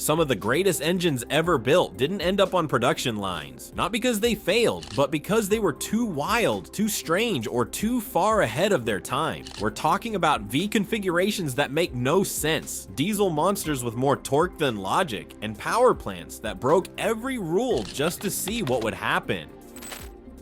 Some of the greatest engines ever built didn't end up on production lines, not because they failed, but because they were too wild, too strange, or too far ahead of their time. We're talking about V configurations that make no sense, diesel monsters with more torque than logic, and power plants that broke every rule just to see what would happen.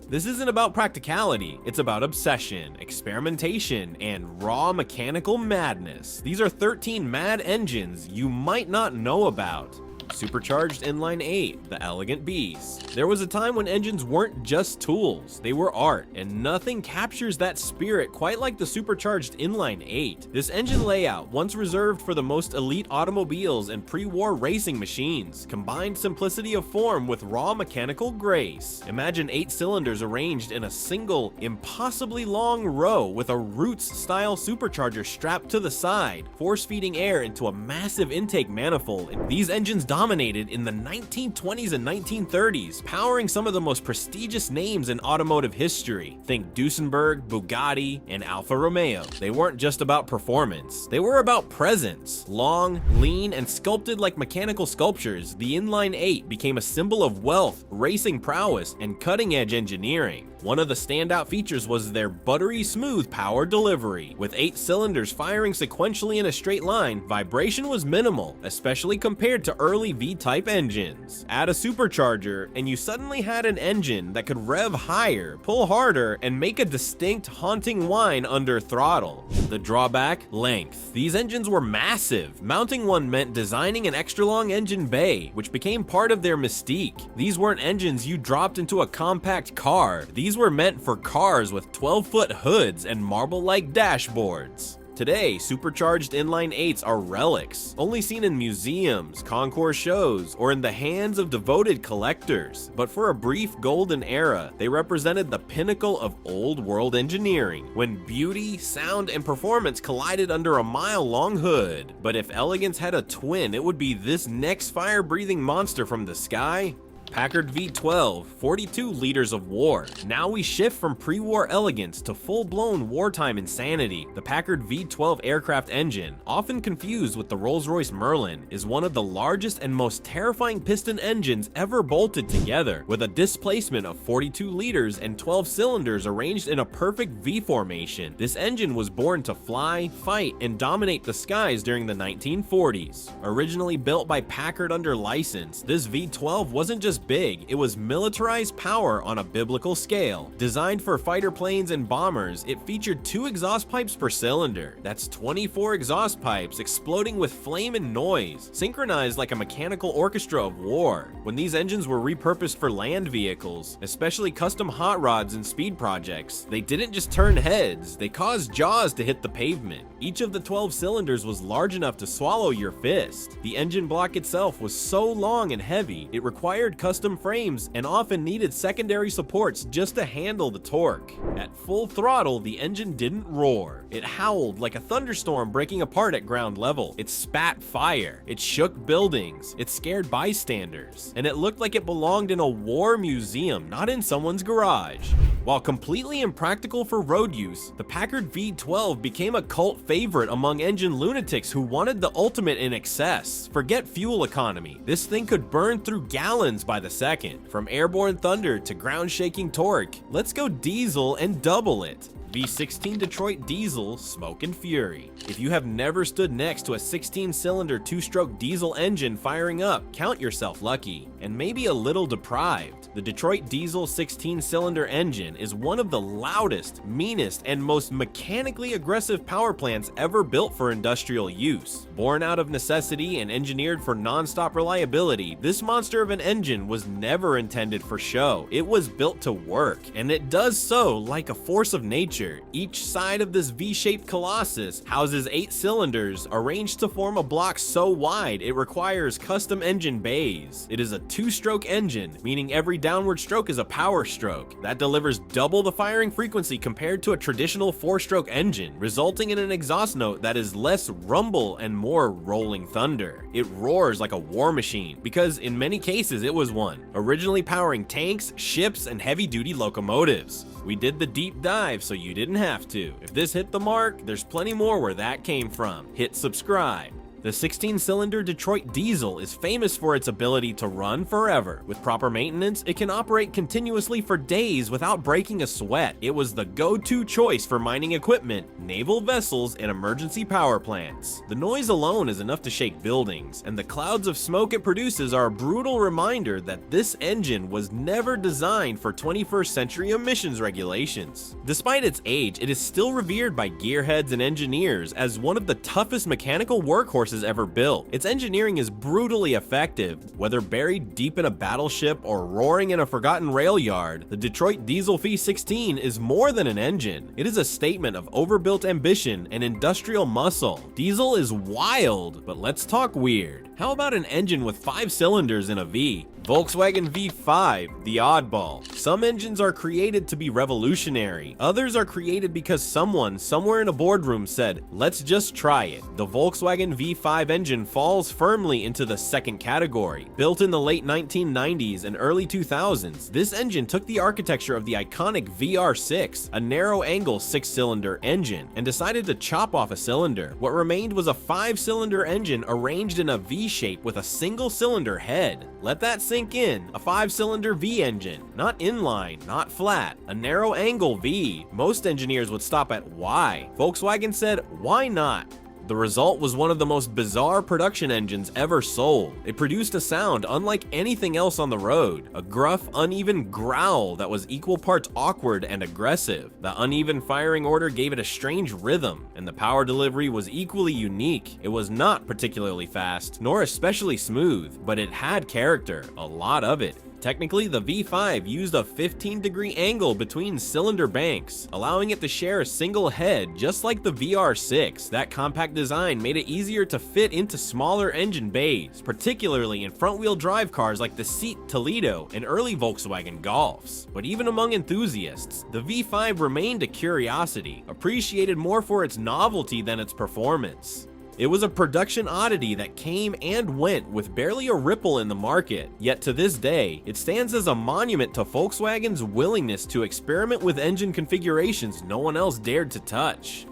This isn't about practicality, it's about obsession, experimentation, and raw mechanical madness. These are 13 mad engines you might not know about. Supercharged Inline 8, the elegant beast. There was a time when engines weren't just tools, they were art, and nothing captures that spirit quite like the Supercharged Inline 8. This engine layout, once reserved for the most elite automobiles and pre-war racing machines, combined simplicity of form with raw mechanical grace. Imagine 8 cylinders arranged in a single, impossibly long row with a Roots-style supercharger strapped to the side, force-feeding air into a massive intake manifold. These engines dominated in the 1920s and 1930s, powering some of the most prestigious names in automotive history. Think Duesenberg, Bugatti, and Alfa Romeo. They weren't just about performance, they were about presence. Long, lean, and sculpted like mechanical sculptures, the Inline 8 became a symbol of wealth, racing prowess, and cutting-edge engineering. One of the standout features was their buttery smooth power delivery. With 8 cylinders firing sequentially in a straight line, vibration was minimal, especially compared to early V-type engines. Add a supercharger, and you suddenly had an engine that could rev higher, pull harder, and make a distinct, haunting whine under throttle. The drawback? Length. These engines were massive. Mounting one meant designing an extra-long engine bay, which became part of their mystique. These weren't engines you dropped into a compact car. These were meant for cars with 12-foot hoods and marble-like dashboards. Today, supercharged inline 8s are relics, only seen in museums, concours shows, or in the hands of devoted collectors. But for a brief golden era, they represented the pinnacle of old-world engineering, when beauty, sound, and performance collided under a mile-long hood. But if elegance had a twin, it would be this next fire-breathing monster from the sky. Packard V12, 42 liters of war. Now we shift from pre-war elegance to full-blown wartime insanity. The Packard V12 aircraft engine, often confused with the Rolls-Royce Merlin, is one of the largest and most terrifying piston engines ever bolted together, with a displacement of 42 liters and 12 cylinders arranged in a perfect V formation. This engine was born to fly, fight, and dominate the skies during the 1940s. Originally built by Packard under license, this V12 wasn't just big, it was militarized power on a biblical scale. Designed for fighter planes and bombers, it featured 2 exhaust pipes per cylinder. That's 24 exhaust pipes exploding with flame and noise, synchronized like a mechanical orchestra of war. When these engines were repurposed for land vehicles, especially custom hot rods and speed projects, they didn't just turn heads, they caused jaws to hit the pavement. Each of the 12 cylinders was large enough to swallow your fist. The engine block itself was so long and heavy, it required custom frames and often needed secondary supports just to handle the torque. At full throttle, the engine didn't roar. It howled like a thunderstorm breaking apart at ground level. It spat fire. It shook buildings. It scared bystanders. And it looked like it belonged in a war museum, not in someone's garage. While completely impractical for road use, the Packard V12 became a cult favorite among engine lunatics who wanted the ultimate in excess. Forget fuel economy. This thing could burn through gallons by the second. From airborne thunder to ground-shaking torque, let's go diesel and double it. V16 Detroit Diesel, Smoke and Fury. If you have never stood next to a 16-cylinder 2-stroke diesel engine firing up, count yourself lucky, and maybe a little deprived. The Detroit Diesel 16-cylinder engine is one of the loudest, meanest, and most mechanically aggressive power plants ever built for industrial use. Born out of necessity and engineered for non-stop reliability, this monster of an engine was never intended for show. It was built to work, and it does so like a force of nature. Each side of this V-shaped colossus houses 8 cylinders arranged to form a block so wide it requires custom engine bays. It is a 2-stroke engine, meaning every downward stroke is a power stroke. That delivers double the firing frequency compared to a traditional 4-stroke engine, resulting in an exhaust note that is less rumble and more rolling thunder. It roars like a war machine, because in many cases it was one, originally powering tanks, ships, and heavy-duty locomotives. We did the deep dive so you didn't have to. If this hit the mark, there's plenty more where that came from. Hit subscribe. The 16-cylinder Detroit Diesel is famous for its ability to run forever. With proper maintenance, it can operate continuously for days without breaking a sweat. It was the go-to choice for mining equipment, naval vessels, and emergency power plants. The noise alone is enough to shake buildings, and the clouds of smoke it produces are a brutal reminder that this engine was never designed for 21st century emissions regulations. Despite its age, it is still revered by gearheads and engineers as one of the toughest mechanical workhorses ever built. Its engineering is brutally effective. Whether buried deep in a battleship or roaring in a forgotten rail yard, the Detroit Diesel V16 is more than an engine. It is a statement of overbuilt ambition and industrial muscle. Diesel is wild, but let's talk weird. How about an engine with 5 cylinders in a V? Volkswagen V5, the oddball. Some engines are created to be revolutionary. Others are created because someone somewhere in a boardroom said, let's just try it. The Volkswagen V5 engine falls firmly into the second category. Built in the late 1990s and early 2000s, this engine took the architecture of the iconic VR6, a narrow-angle 6-cylinder engine, and decided to chop off a cylinder. What remained was a 5-cylinder engine arranged in a V shape with a single cylinder head. Let that sink in. A 5-cylinder V engine, not inline, not flat, a narrow angle V. Most engineers would stop at why. Volkswagen said, why not? The result was one of the most bizarre production engines ever sold. It produced a sound unlike anything else on the road, a gruff, uneven growl that was equal parts awkward and aggressive. The uneven firing order gave it a strange rhythm, and the power delivery was equally unique. It was not particularly fast, nor especially smooth, but it had character, a lot of it. Technically, the V5 used a 15-degree angle between cylinder banks, allowing it to share a single head just like the VR6. That compact design made it easier to fit into smaller engine bays, particularly in front-wheel drive cars like the Seat Toledo and early Volkswagen Golfs. But even among enthusiasts, the V5 remained a curiosity, appreciated more for its novelty than its performance. It was a production oddity that came and went with barely a ripple in the market, yet to this day, it stands as a monument to Volkswagen's willingness to experiment with engine configurations no one else dared to touch.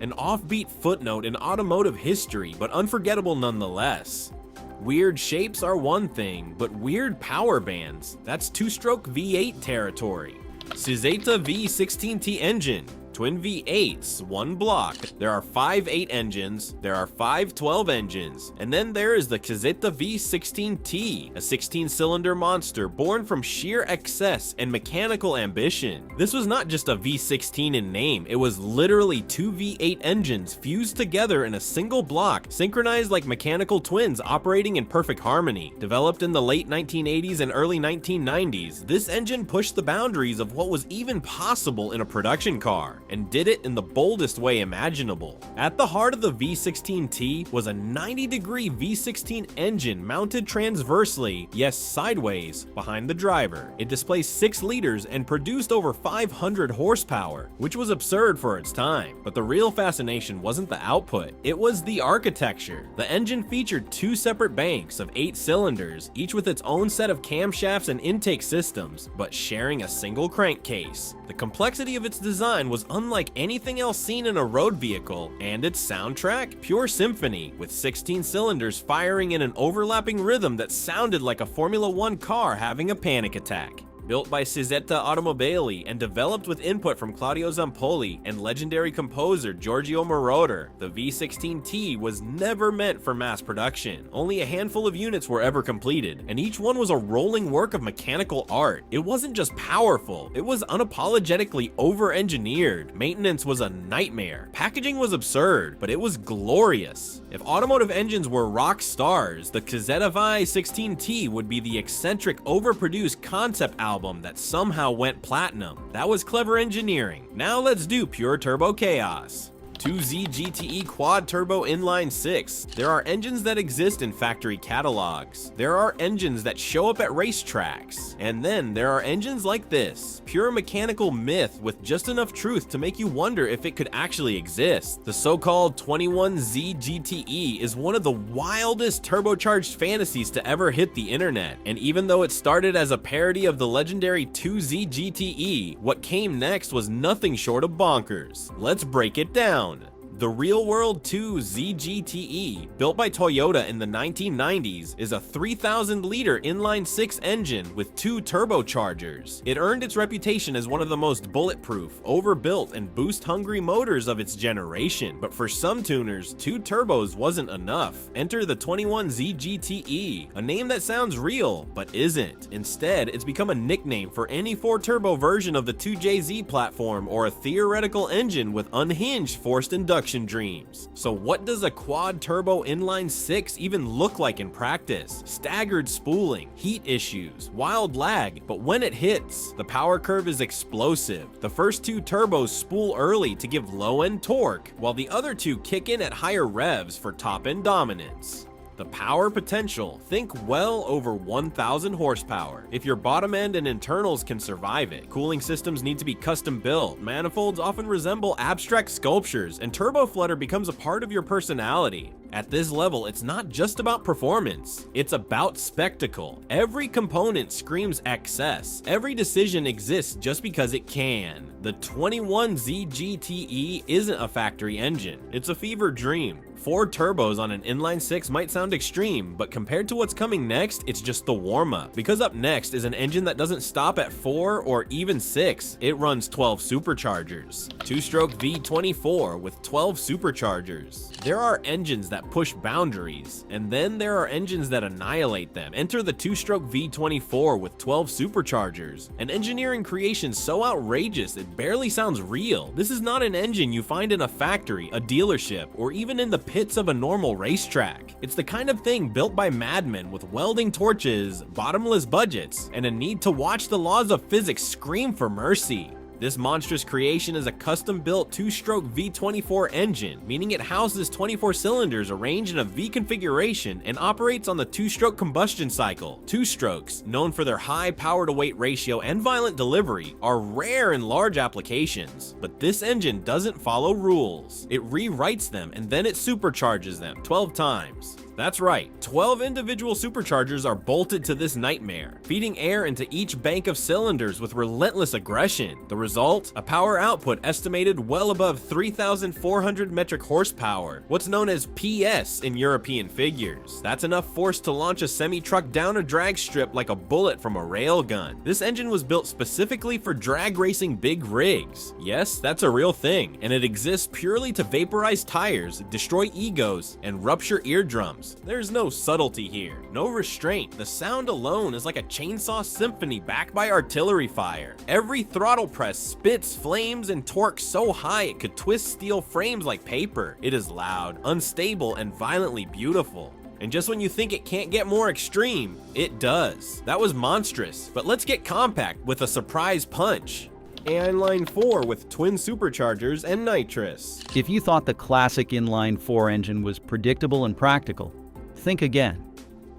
An offbeat footnote in automotive history, but unforgettable nonetheless. Weird shapes are one thing, but weird power bands, that's two-stroke V8 territory. Sizeta V16T engine. Twin V8s, one block. There are 5 8 engines, there are 5 12 engines, and then there is the Sizeta V16T, a 16-cylinder monster born from sheer excess and mechanical ambition. This was not just a V16 in name, it was literally 2 V8 engines fused together in a single block, synchronized like mechanical twins operating in perfect harmony. Developed in the late 1980s and early 1990s, this engine pushed the boundaries of what was even possible in a production car, and did it in the boldest way imaginable. At the heart of the V16T was a 90-degree V16 engine mounted transversely, yes sideways, behind the driver. It displaced 6 liters and produced over 500 horsepower, which was absurd for its time. But the real fascination wasn't the output, it was the architecture. The engine featured 2 separate banks of 8 cylinders, each with its own set of camshafts and intake systems, but sharing a single crankcase. The complexity of its design was unlike anything else seen in a road vehicle, and its soundtrack, pure symphony, with 16 cylinders firing in an overlapping rhythm that sounded like a Formula 1 car having a panic attack. Built by Sizeta Automobili and developed with input from Claudio Zampoli and legendary composer Giorgio Moroder, the V16T was never meant for mass production. Only a handful of units were ever completed, and each one was a rolling work of mechanical art. It wasn't just powerful, it was unapologetically over-engineered. Maintenance was a nightmare. Packaging was absurd, but it was glorious. If automotive engines were rock stars, the Sizeta V16T would be the eccentric, overproduced concept album that somehow went platinum. That was clever engineering. Now let's do pure turbo chaos. 2Z GTE Quad Turbo Inline 6. There are engines that exist in factory catalogs. There are engines that show up at racetracks. And then there are engines like this. Pure mechanical myth with just enough truth to make you wonder if it could actually exist. The so-called 21Z GTE is one of the wildest turbocharged fantasies to ever hit the internet. And even though it started as a parody of the legendary 2Z GTE, what came next was nothing short of bonkers. Let's break it down. The Real World 2 ZGTE, built by Toyota in the 1990s, is a 3,000-liter inline-6 engine with 2 turbochargers. It earned its reputation as one of the most bulletproof, overbuilt, and boost-hungry motors of its generation, but for some tuners, 2 turbos wasn't enough. Enter the 21 ZGTE, a name that sounds real, but isn't. Instead, it's become a nickname for any 4-turbo version of the 2JZ platform or a theoretical engine with unhinged forced induction dreams. So what does a quad-turbo inline-6 even look like in practice? Staggered spooling, heat issues, wild lag, but when it hits, the power curve is explosive. The first 2 turbos spool early to give low-end torque, while the other 2 kick in at higher revs for top-end dominance. The power potential, think well over 1,000 horsepower. If your bottom end and internals can survive it. Cooling systems need to be custom built, manifolds often resemble abstract sculptures, and turbo flutter becomes a part of your personality. At this level, it's not just about performance, it's about spectacle. Every component screams excess. Every decision exists just because it can. The 21 ZGTE isn't a factory engine, it's a fever dream. 4 turbos on an inline-6 might sound extreme, but compared to what's coming next, it's just the warm-up. Because up next is an engine that doesn't stop at 4 or even 6, it runs 12 superchargers. TwoStroke V24 with 12 superchargers. There are engines that push boundaries, and then there are engines that annihilate them. Enter the TwoStroke V24 with 12 superchargers. An engineering creation so outrageous it barely sounds real. This is not an engine you find in a factory, a dealership, or even in the pits of a normal racetrack. It's the kind of thing built by madmen with welding torches, bottomless budgets, and a need to watch the laws of physics scream for mercy. This monstrous creation is a custom-built 2-stroke V24 engine, meaning it houses 24 cylinders arranged in a V configuration and operates on the 2-stroke combustion cycle. 2-strokes, known for their high power-to-weight ratio and violent delivery, are rare in large applications, but this engine doesn't follow rules. It rewrites them and then it supercharges them 12 times. That's right, 12 individual superchargers are bolted to this nightmare, feeding air into each bank of cylinders with relentless aggression. The result? A power output estimated well above 3,400 metric horsepower, what's known as PS in European figures. That's enough force to launch a semi-truck down a drag strip like a bullet from a railgun. This engine was built specifically for drag racing big rigs. Yes, that's a real thing, and it exists purely to vaporize tires, destroy egos, and rupture eardrums. There's no subtlety here, no restraint. The sound alone is like a chainsaw symphony backed by artillery fire. Every throttle press spits flames and torque so high it could twist steel frames like paper. It is loud, unstable, and violently beautiful. And just when you think it can't get more extreme, it does. That was monstrous, but let's get compact with a surprise punch. Inline 4 with twin superchargers and nitrous. If you thought the classic inline 4 engine was predictable and practical, think again.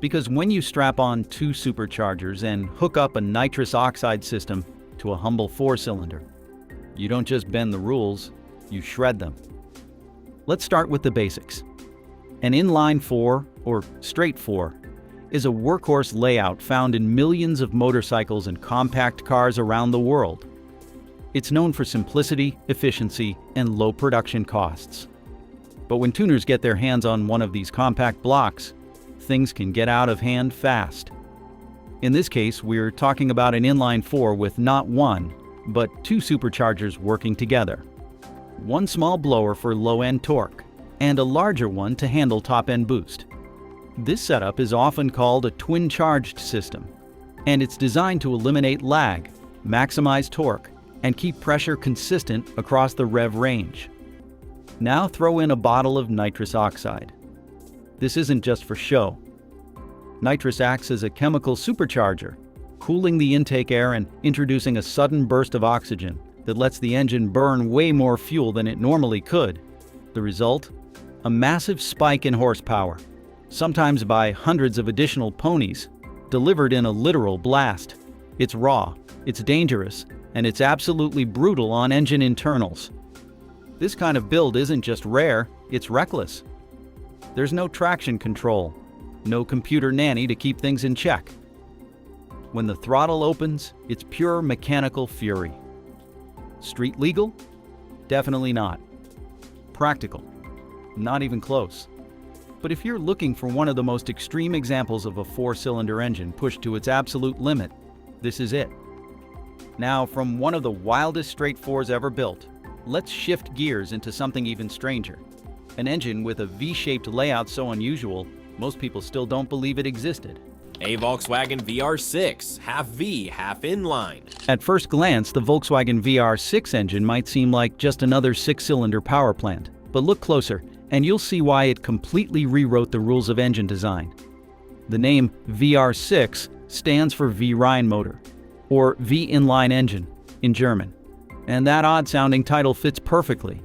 Because when you strap on 2 superchargers and hook up a nitrous oxide system to a humble 4-cylinder, you don't just bend the rules, you shred them. Let's start with the basics. An inline 4, or straight 4, is a workhorse layout found in millions of motorcycles and compact cars around the world. It's known for simplicity, efficiency, and low production costs. But when tuners get their hands on one of these compact blocks, things can get out of hand fast. In this case, we're talking about an inline 4 with not 1, but 2 superchargers working together. One small blower for low-end torque, and a larger one to handle top-end boost. This setup is often called a twin-charged system, and it's designed to eliminate lag, maximize torque, and keep pressure consistent across the rev range. Now throw in a bottle of nitrous oxide. This isn't just for show. Nitrous acts as a chemical supercharger, cooling the intake air and introducing a sudden burst of oxygen that lets the engine burn way more fuel than it normally could. The result? A massive spike in horsepower, sometimes by hundreds of additional ponies, delivered in a literal blast. It's raw, it's dangerous, and it's absolutely brutal on engine internals. This kind of build isn't just rare, it's reckless. There's no traction control, no computer nanny to keep things in check. When the throttle opens, it's pure mechanical fury. Street legal? Definitely not. practical. Not even close. But if you're looking for one of the most extreme examples of a four-cylinder engine pushed to its absolute limit, this is it. Now, from one of the wildest straight fours ever built, let's shift gears into something even stranger. An engine with a V-shaped layout so unusual, most people still don't believe it existed. A Volkswagen VR6, half V, half inline. At first glance, the Volkswagen VR6 engine might seem like just another six-cylinder power plant. But look closer, and you'll see why it completely rewrote the rules of engine design. The name VR6 stands for V-Rhine motor, or V-inline engine in German. And that odd-sounding title fits perfectly.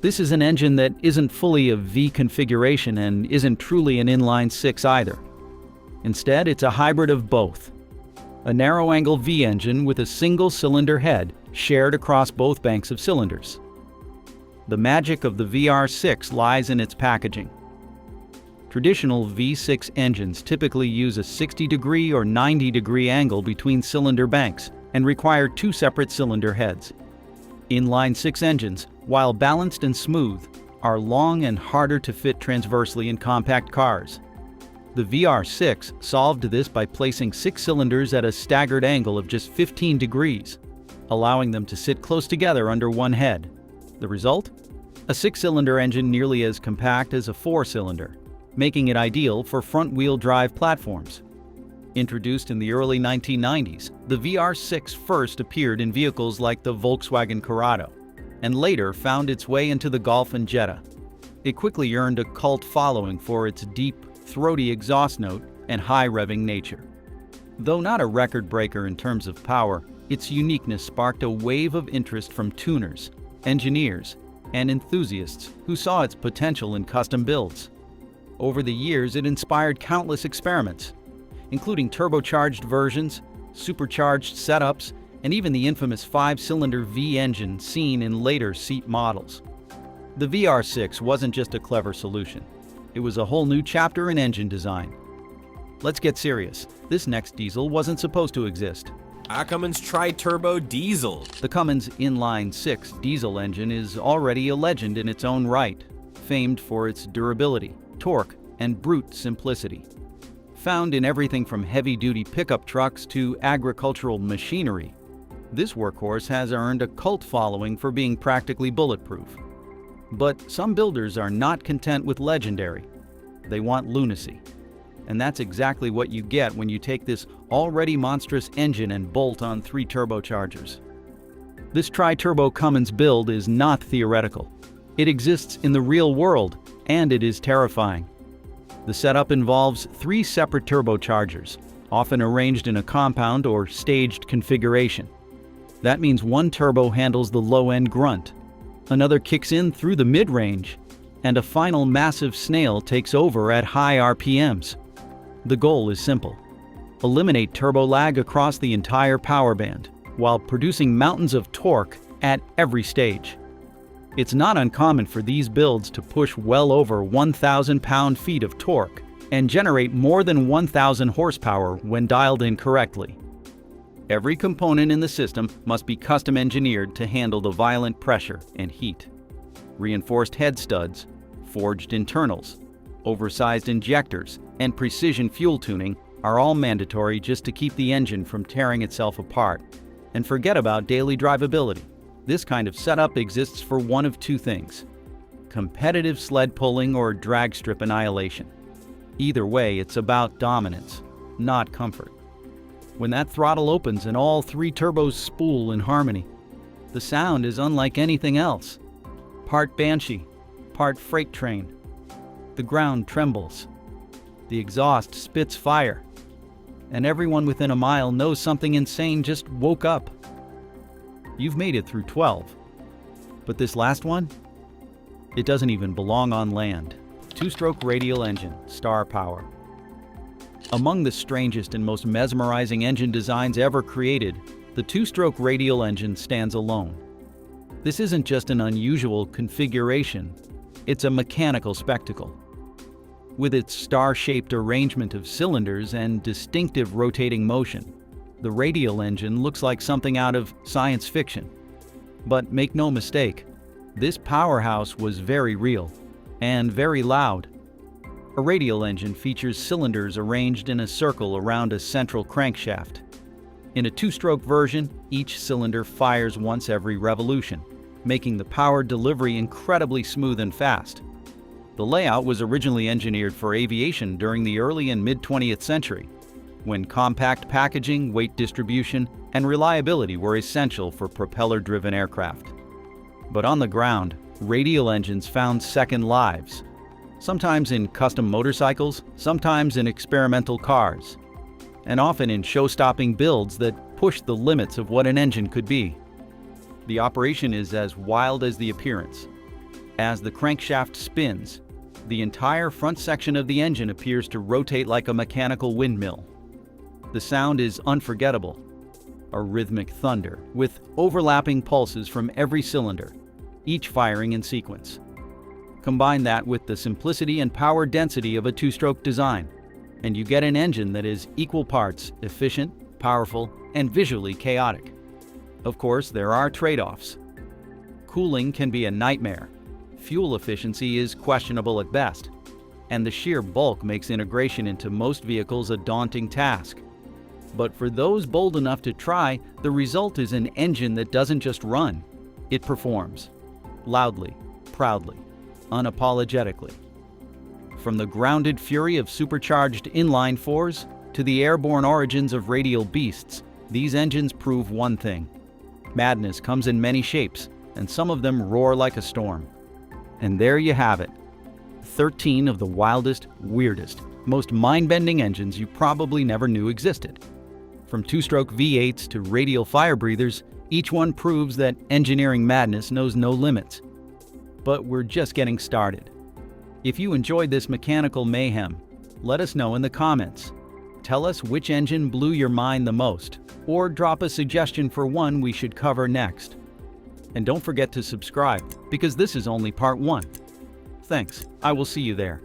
This is an engine that isn't fully a V configuration and isn't truly an inline six either. Instead, it's a hybrid of both. A narrow-angle V engine with a single-cylinder head shared across both banks of cylinders. The magic of the VR6 lies in its packaging. Traditional V6 engines typically use a 60-degree or 90-degree angle between cylinder banks and require two separate cylinder heads. Inline six engines, while balanced and smooth, are long and harder to fit transversely in compact cars. The VR6 solved this by placing six cylinders at a staggered angle of just 15 degrees, allowing them to sit close together under one head. The result? A six-cylinder engine nearly as compact as a four-cylinder, making it ideal for front-wheel drive platforms. Introduced in the early 1990s, the VR6 first appeared in vehicles like the Volkswagen Corrado, and later found its way into the Golf and Jetta. It quickly earned a cult following for its deep, throaty exhaust note and high-revving nature. Though not a record breaker in terms of power, its uniqueness sparked a wave of interest from tuners, engineers, and enthusiasts who saw its potential in custom builds. Over the years, it inspired countless experiments, including turbocharged versions, supercharged setups, and even the infamous five-cylinder V engine seen in later seat models. The VR6 wasn't just a clever solution. It was a whole new chapter in engine design. Let's get serious. This next diesel wasn't supposed to exist. A Cummins Tri-Turbo Diesel. The Cummins inline six diesel engine is already a legend in its own right, famed for its durability, torque, and brute simplicity. Found in everything from heavy-duty pickup trucks to agricultural machinery, this workhorse has earned a cult following for being practically bulletproof. But some builders are not content with legendary. They want lunacy. And that's exactly what you get when you take this already monstrous engine and bolt on 3 turbochargers. This tri-turbo Cummins build is not theoretical. It exists in the real world, and it is terrifying. The setup involves 3 separate turbochargers, often arranged in a compound or staged configuration. That means one turbo handles the low-end grunt, another kicks in through the mid-range, and a final massive snail takes over at high RPMs. The goal is simple: eliminate turbo lag across the entire power band, while producing mountains of torque at every stage. It's not uncommon for these builds to push well over 1,000 pound-feet of torque and generate more than 1,000 horsepower when dialed in correctly. Every component in the system must be custom engineered to handle the violent pressure and heat. Reinforced head studs, forged internals, oversized injectors, and precision fuel tuning are all mandatory just to keep the engine from tearing itself apart. And forget about daily drivability. This kind of setup exists for one of two things: competitive sled pulling or drag strip annihilation. Either way, it's about dominance, not comfort. When that throttle opens and all 3 turbos spool in harmony, the sound is unlike anything else. Part banshee, part freight train. The ground trembles. The exhaust spits fire. And everyone within a mile knows something insane just woke up. You've made it through 12. But this last one? It doesn't even belong on land. 2-stroke radial engine, star power. Among the strangest and most mesmerizing engine designs ever created, the 2-stroke radial engine stands alone. This isn't just an unusual configuration, it's a mechanical spectacle. With its star-shaped arrangement of cylinders and distinctive rotating motion, the radial engine looks like something out of science fiction. But make no mistake, This powerhouse was very real and very loud. A radial engine features cylinders arranged in a circle around a central crankshaft. In a two-stroke version, each cylinder fires once every revolution, making the power delivery incredibly smooth and fast. The layout was originally engineered for aviation during the early and mid-20th century, when compact packaging, weight distribution, and reliability were essential for propeller-driven aircraft. But on the ground, radial engines found second lives, sometimes in custom motorcycles, sometimes in experimental cars, and often in show-stopping builds that pushed the limits of what an engine could be. The operation is as wild as the appearance. As the crankshaft spins, the entire front section of the engine appears to rotate like a mechanical windmill. The sound is unforgettable, a rhythmic thunder with overlapping pulses from every cylinder, each firing in sequence. Combine that with the simplicity and power density of a two-stroke design, and you get an engine that is equal parts efficient, powerful, and visually chaotic. Of course, there are trade-offs. Cooling can be a nightmare, fuel efficiency is questionable at best, and the sheer bulk makes integration into most vehicles a daunting task. But for those bold enough to try, the result is an engine that doesn't just run, it performs. Loudly, proudly, unapologetically. From the grounded fury of supercharged inline fours to the airborne origins of radial beasts, these engines prove one thing. Madness comes in many shapes, and some of them roar like a storm. And there you have it. 13 of the wildest, weirdest, most mind-bending engines you probably never knew existed. From two-stroke V8s to radial fire breathers, each one proves that engineering madness knows no limits. But we're just getting started. If you enjoyed this mechanical mayhem, let us know in the comments. Tell us which engine blew your mind the most, or drop a suggestion for one we should cover next. And don't forget to subscribe, because this is only part 1. Thanks, I will see you there.